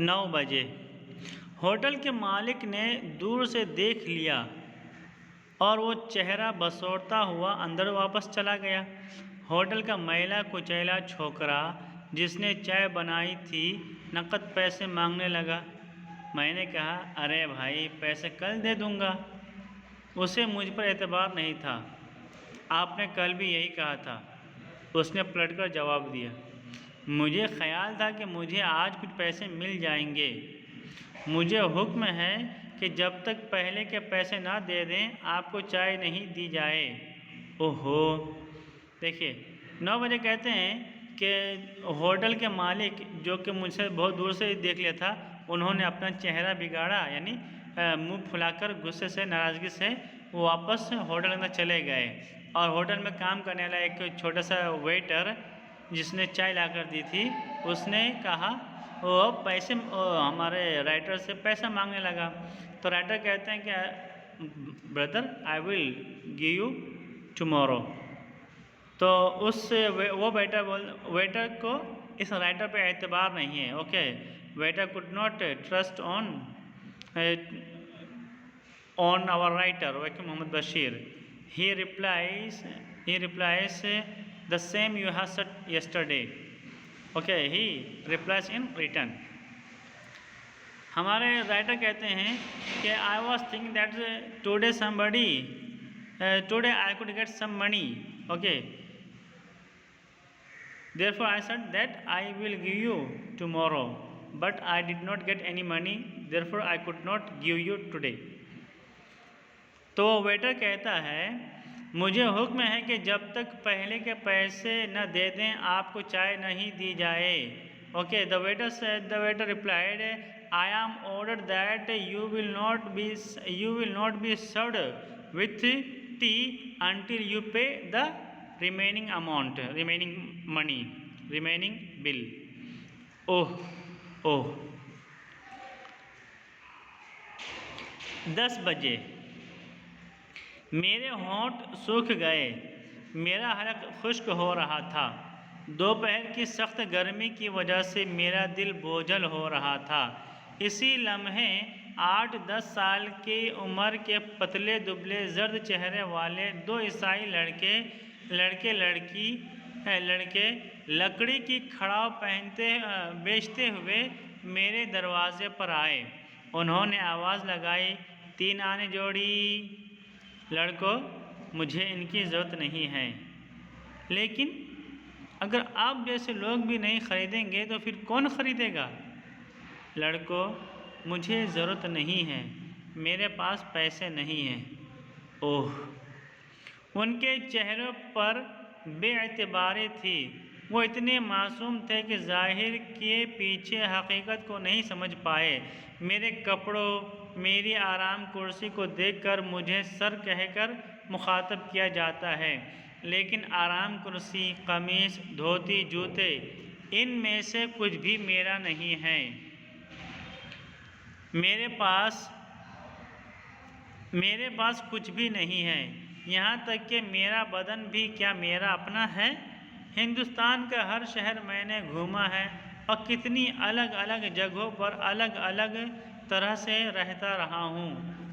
9 बजे। होटल के मालिक ने दूर से देख लिया और वो चेहरा बसोरता हुआ अंदर वापस चला गया। होटल का मैला कुचैला छोकरा जिसने चाय बनाई थी नकद पैसे मांगने लगा। मैंने कहा, अरे भाई, पैसे कल दे दूंगा। उसे मुझ पर एतबार नहीं था। आपने कल भी यही कहा था, उसने पलटकर जवाब दिया। मुझे ख्याल था कि मुझे आज कुछ पैसे मिल जाएंगे। मुझे हुक्म है कि जब तक पहले के पैसे ना दे दें आपको चाय नहीं दी जाए। ओहो। देखिए, 9 बजे कहते हैं कि होटल के मालिक, जो कि मुझसे बहुत दूर से देख लिया था, उन्होंने अपना चेहरा बिगाड़ा, यानी मुंह फुलाकर गुस्से से, नाराज़गी से वो वापस होटल में चले गए। और होटल में काम करने वाला एक छोटा सा वेटर जिसने चाय लाकर दी थी, उसने कहा, वो पैसे हमारे राइटर से पैसा मांगने लगा। तो राइटर कहते हैं कि brother, I will give you tomorrow. तो वो वेटर को इस राइटर पे एतबार नहीं है। Okay, waiter could not trust on our writer Vaikom Muhammad Basheer. He replies the same you have said yesterday. Okay, he replies in return. हमारे राइटर कहते हैं कि I was thinking that today I could get some money. Okay, therefore I said that I will give you tomorrow, but I did not get any money, therefore I could not give you today। तो waiter कहता है, मुझे हुक्म है कि जब तक पहले के पैसे न दे दें आपको चाय नहीं दी जाए। Okay, the waiter replied, I am ordered that you will not be served with tea until you pay the remaining bill। ओह ओह। 10 बजे। मेरे होंठ सूख गए, मेरा हलक खुश्क हो रहा था। दोपहर की सख्त गर्मी की वजह से मेरा दिल बोझल हो रहा था। इसी लम्हे 8-10 साल की उम्र के पतले दुबले जर्द चेहरे वाले 2 ईसाई लड़के लकड़ी की खड़ाव बेचते हुए मेरे दरवाजे पर आए। उन्होंने आवाज़ लगाई, 3 आने जोड़ी। लड़कों, मुझे इनकी ज़रूरत नहीं है, लेकिन अगर आप जैसे लोग भी नहीं खरीदेंगे तो फिर कौन खरीदेगा? लड़कों, मुझे ज़रूरत नहीं है, मेरे पास पैसे नहीं हैं। ओह। उनके चेहरों पर बेएतबारी थी। वो इतने मासूम थे कि ज़ाहिर के पीछे हकीकत को नहीं समझ पाए। मेरे कपड़ों, मेरी आराम कुर्सी को देखकर मुझे सर कहकर मुखातब किया जाता है, लेकिन आराम कुर्सी, कमीज़, धोती, जूते, इनमें से कुछ भी मेरा नहीं है। मेरे पास कुछ भी नहीं है, यहाँ तक कि मेरा बदन भी क्या मेरा अपना है? हिंदुस्तान का हर शहर मैंने घूमा है और कितनी अलग अलग जगहों पर अलग अलग तरह से रहता रहा हूँ।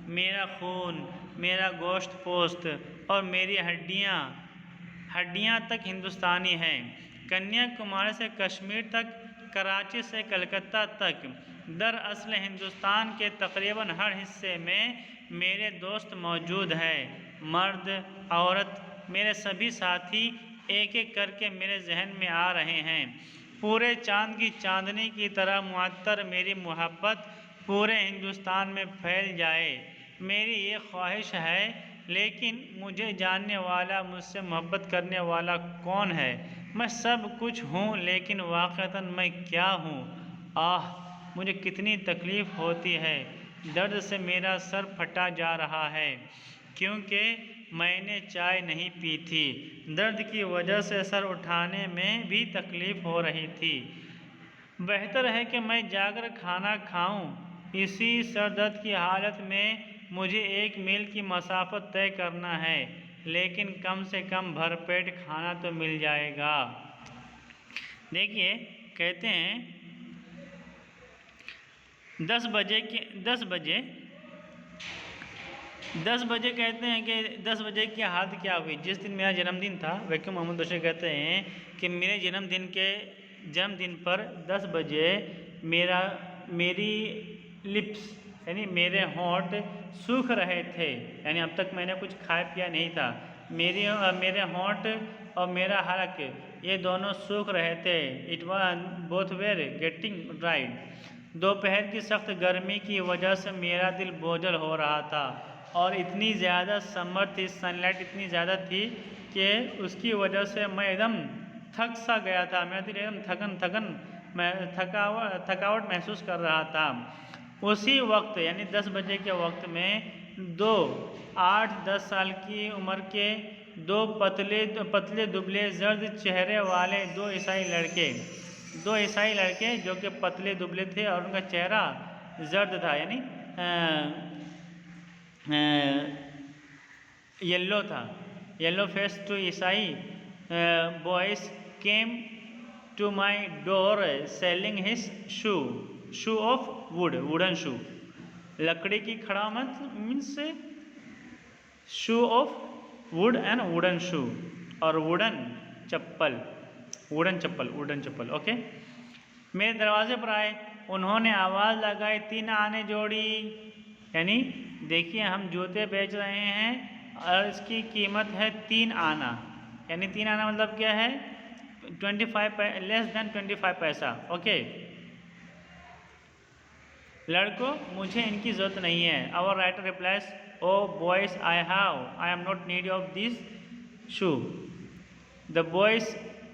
मेरा खून, मेरा गोश्त पोस्त और मेरी हड्डियाँ तक हिंदुस्तानी हैं। कन्याकुमारी से कश्मीर तक, कराची से कलकत्ता तक, दरअसल हिंदुस्तान के तकरीबन हर हिस्से में मेरे दोस्त मौजूद हैं। मर्द, औरत, मेरे सभी साथी एक एक करके मेरे जहन में आ रहे हैं। पूरे चांद की चांदनी की तरह मुअत्तर मेरी मोहब्बत पूरे हिंदुस्तान में फैल जाए, मेरी ये ख्वाहिश है। लेकिन मुझे जानने वाला, मुझसे मोहब्बत करने वाला कौन है? मैं सब कुछ हूँ, लेकिन वाक़तन मैं क्या हूँ? आह, मुझे कितनी तकलीफ़ होती है। दर्द से मेरा सर फटा जा रहा है, क्योंकि मैंने चाय नहीं पी थी। दर्द की वजह से सर उठाने में भी तकलीफ़ हो रही थी। बेहतर है कि मैं जाकर खाना खाऊं। इसी सरदर्द की हालत में मुझे 1 मील की मसाफत तय करना है, लेकिन कम से कम भरपेट खाना तो मिल जाएगा। देखिए, कहते हैं 10 बजे कहते हैं कि 10 बजे की हालत क्या हुई। जिस दिन मेरा जन्मदिन था, वकील मोहम्मद बशीर कहते हैं कि मेरे जन्मदिन पर 10 बजे मेरी लिप्स यानी मेरे होंठ सूख रहे थे, यानी अब तक मैंने कुछ खाया पिया नहीं था। मेरे होंठ और मेरा हलक ये दोनों सूख रहे थे। It was both where getting dried. दोपहर की सख्त गर्मी की वजह से मेरा दिल बोझल हो रहा था और इतनी ज़्यादा समर थी, सनलाइट इतनी ज़्यादा थी कि उसकी वजह से मैं एकदम थक सा गया था। मेरा दिल एकदम थकावट महसूस कर रहा था। उसी वक्त यानी 10 बजे के वक्त में 8-10 साल की उम्र के दो पतले दुबले जर्द चेहरे वाले दो ईसाई लड़के जो कि पतले दुबले थे और उनका चेहरा जर्द था, यानी येलो था, येलो फेस टू ईसाई boys came to my door selling his shoe of wooden shoe। लकड़ी की खड़ा means shoe of wood and wooden shoe और वुडन चप्पल। ओके, मेरे दरवाजे पर आए, उन्होंने आवाज़ लगाई, 3 आने जोड़ी। यानी देखिए हम जूते बेच रहे हैं और इसकी कीमत है 3 आना। यानी 3 आना मतलब क्या है, 25 लेस देन 25 पैसा। ओके, लड़कों मुझे इनकी ज़रूरत नहीं है। Our writer replies, O boys I am not need of this shoe. The boys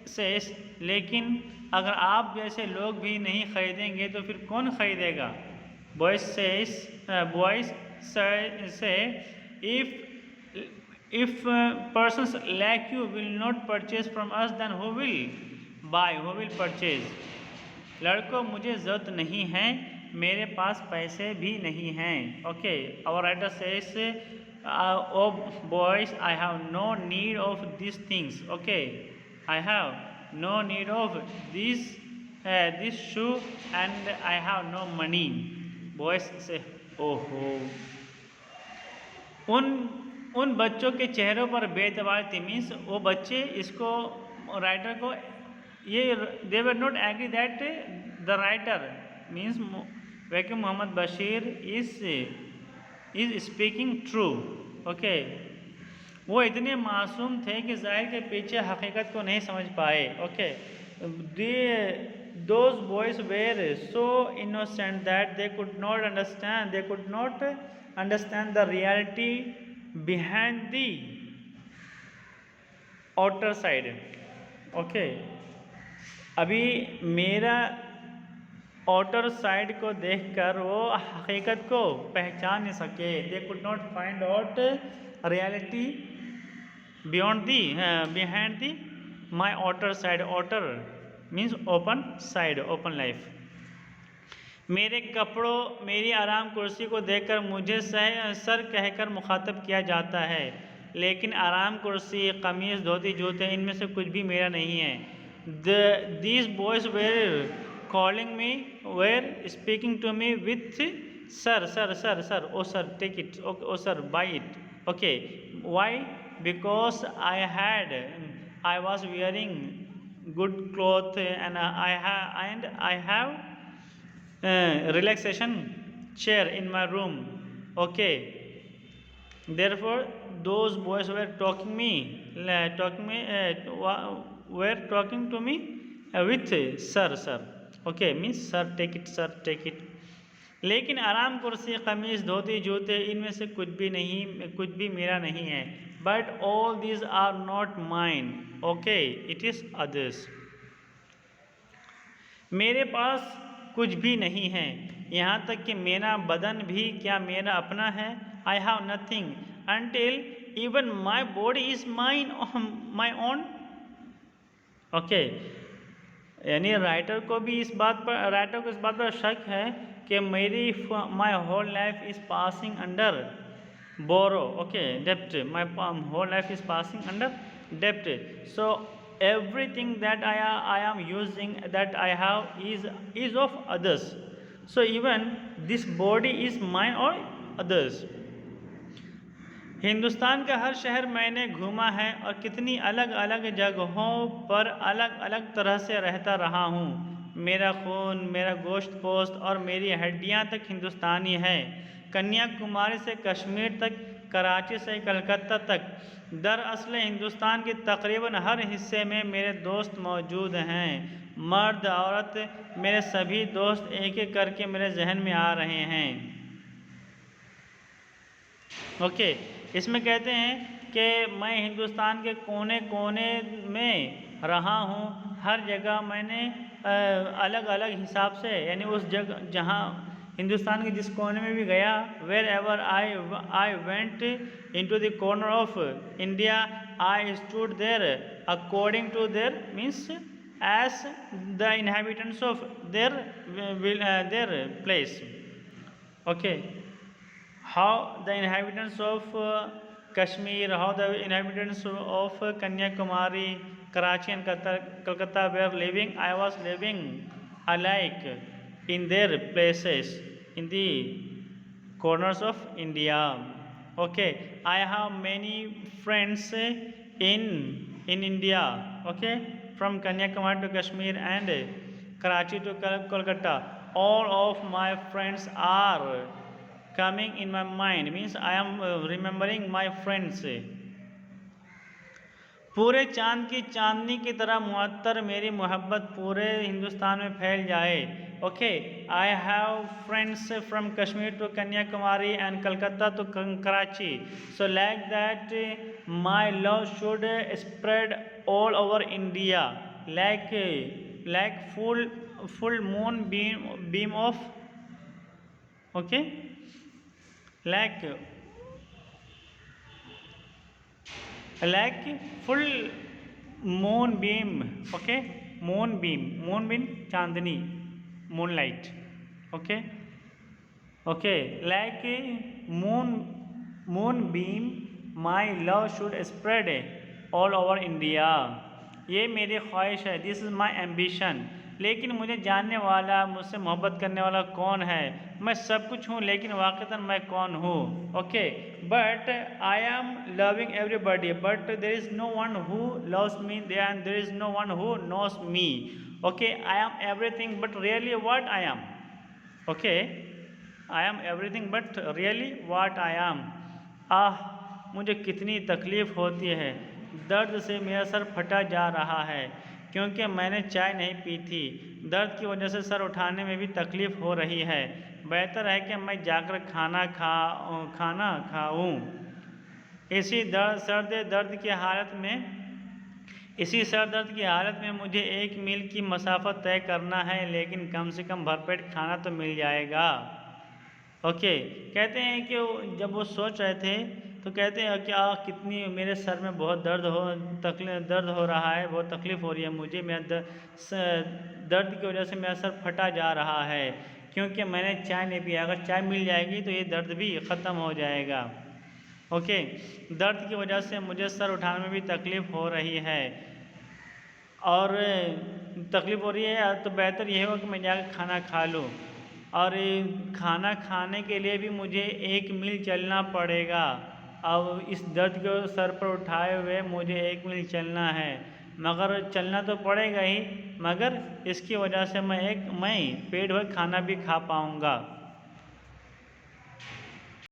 says, लेकिन अगर आप जैसे लोग भी नहीं खरीदेंगे तो फिर कौन खरीदेगा। बॉयज से if persons like you will not purchase from us, then who will purchase। लड़कों मुझे ज़रूरत नहीं है, मेरे पास पैसे भी नहीं हैं। Okay, our writer says, O boys I have no need of this things. Okay, I have no need of this shoe and I have no money. Boys say, ओहो, उन बच्चों के चेहरों पर बेतवार थी। मीन्स वो बच्चे इसको राइटर को ये they were not agree that the writer means Vaikom Muhammad Basheer is speaking true. Okay, वो इतने मासूम थे कि ज़ाहिर के पीछे हकीकत को नहीं समझ पाए। Okay, those boys were so innocent that they could not understand the reality behind the outer side। Okay, अभी मेरा आउटर साइड को देखकर वो हकीकत को पहचान नहीं सके। They could not find out reality behind the my outer side. Outer means open side, open life. मेरे कपड़ों, मेरी आराम कुर्सी को देखकर मुझे सर कहकर मुखातब किया जाता है, लेकिन आराम कुर्सी, कमीज़, धोती, जूते, इनमें से कुछ भी मेरा नहीं है। These boys were calling me, were speaking to me with sir। Oh sir, take it. Okay, oh sir, buy it. Okay, why? Because I was wearing good clothes and I have relaxation chair in my room। Okay, therefore those boys were talking to me with sir। Okay, means sir take it। लेकिन आराम कुर्सी, कमीज, धोती, जूते, इनमें से कुछ भी मेरा नहीं है। But all these are not mine. Okay, it is others. मेरे पास कुछ भी नहीं है, यहाँ तक कि मेरा बदन भी क्या मेरा अपना है। I have nothing until even my body is my own। Okay, यानी राइटर को इस बात पर शक है कि my whole life is passing under borrow. Okay, डेप्ट। My whole life is passing under डेप्ट। So everything that I am using, that I have is of others। So even this body is mine or others. Hindustan का हर शहर मैंने घूमा है और कितनी अलग अलग जगहों पर अलग अलग तरह से रहता रहा हूँ। मेरा खून, मेरा गोश्त पोस्त और मेरी हड्डियाँ तक हिंदुस्तानी है। कन्याकुमारी से कश्मीर तक, कराची से कलकत्ता तक। दरअसल हिंदुस्तान के तकरीबन हर हिस्से में मेरे दोस्त मौजूद हैं। मर्द औरत मेरे सभी दोस्त एक एक करके मेरे जहन में आ रहे हैं। ओके, इसमें कहते हैं कि मैं हिंदुस्तान के कोने कोने में रहा हूँ। हर जगह मैंने अलग अलग हिसाब से, यानी उस जगह जहाँ हिंदुस्तान के जिस कोने में भी गया, wherever I went into the corner of India I stood there according to their means as the inhabitants of their place. Okay, how the inhabitants of Kashmir, how the inhabitants of Kanyakumari, Karachi and Calcutta were living. I was living alike in their places in the corners of India. Okay, I have many friends in India. Okay, from Kanyakumari to Kashmir and Karachi to Kolkata. All of my friends are coming in my mind, means I am remembering my friends. पूरे चांद की चांदनी की तरह मुअत्तर मेरी मोहब्बत पूरे हिंदुस्तान में फैल जाए। Okay, I have friends from Kashmir to Kanyakumari and Calcutta to Karachi, so like that my love should spread all over India like full moon beam of, okay, like full moonbeam. Okay, moonbeam चांदनी, moonlight. Okay, like moonbeam my love should spread all over India. ये मेरी ख्वाहिश है, this is my ambition. लेकिन मुझे जानने वाला, मुझसे मोहब्बत करने वाला कौन है? मैं सब कुछ हूँ, लेकिन वाक़तन मैं कौन हूँ? Okay, but I am loving everybody but there is no one who loves me and there is no one who knows me. Okay, I am everything but really what I am. Okay, I am everything but really what I am. मुझे कितनी तकलीफ़ होती है, दर्द से मेरा sir फटा जा रहा है क्योंकि मैंने चाय नहीं पी थी। दर्द की वजह से सर उठाने में भी तकलीफ़ हो रही है। बेहतर है कि मैं जाकर खाना खाऊं। इसी सर दर्द की हालत में मुझे 1 मील की मसाफत तय करना है, लेकिन कम से कम भरपेट खाना तो मिल जाएगा। ओके, कहते हैं कि जब वो सोच रहे थे तो कहते हैं कि कितनी मेरे सर में बहुत दर्द हो रहा है, बहुत तकलीफ़ हो रही है मुझे, मेरा दर्द की वजह से मेरा सर फटा जा रहा है क्योंकि मैंने चाय नहीं पिया। अगर चाय मिल जाएगी तो ये दर्द भी ख़त्म हो जाएगा। ओके, दर्द की वजह से मुझे सर उठाने में भी तकलीफ़ हो रही है और तकलीफ़ हो रही है, तो बेहतर यह होगा कि मैं जाकर खाना खा लूँ। और खाना खाने के लिए भी मुझे 1 मील चलना पड़ेगा। अब इस दर्द को सर पर उठाए हुए मुझे 1 मील चलना है, मगर चलना तो पड़ेगा ही, मगर इसकी वजह से मैं पेट भर खाना भी खा पाऊँगा।